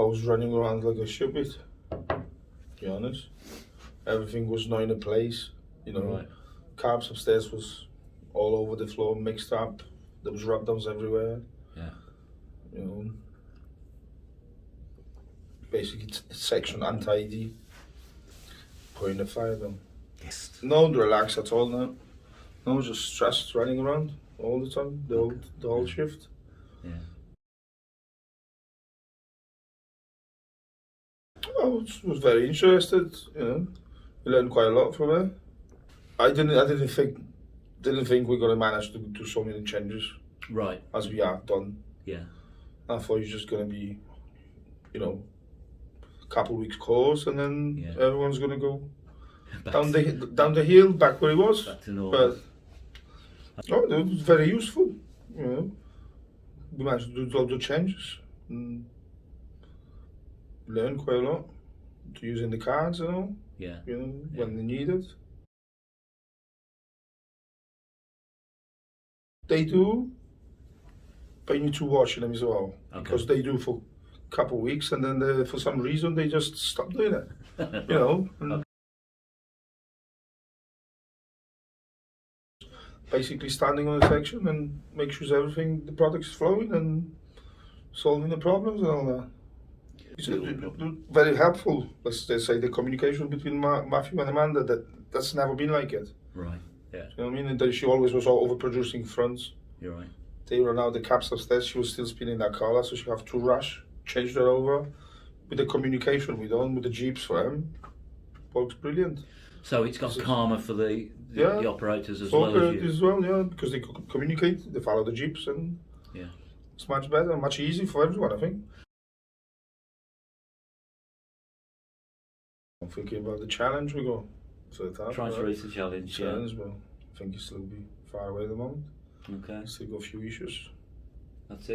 I was running around like a stupid, to be honest. Everything was not in a place, you know. Right. Carpets upstairs was all over the floor, mixed up. There was rub-downs everywhere. Yeah. You know, basically section untidy. Putting the fire down. Yes. No relax at all now. No, just stressed, running around all the time, the whole shift. Yeah. I was very interested, you know. I learned quite a lot from it. I didn't think we're gonna manage to do so many changes Right. as we have done. Yeah. I thought it's just gonna be, you know, a couple of weeks course, and then everyone's gonna go down the hill back where it was. Back to normal. But it was very useful, you know. We managed to do lots of changes. Learn quite a lot to using the cards and all. Yeah. You know, when they need it. They do, but you need to watch them as well, because they do for a couple of weeks, and then for some reason they just stop doing it. You know. And basically standing on a section and make sure the product's flowing and solving the problems and all that. It's very helpful. Let's say the communication between Matthew and Amanda, that's never been like it. Right. Yeah. You know what I mean? And she always was overproducing fronts. You're right. They run out the caps upstairs. She was still spinning that color, so she have to rush, change that over. With the communication we done with the Jeeps for him, works brilliant. So it's got karma for the operators as well as you. As well, yeah, because they communicate, they follow the Jeeps, and it's much better, much easier for everyone, I think. I'm thinking about the challenge we got for the time. Trying to reach the challenge, but I think it's still be far away at the moment. Okay. Still got a few issues. That's it.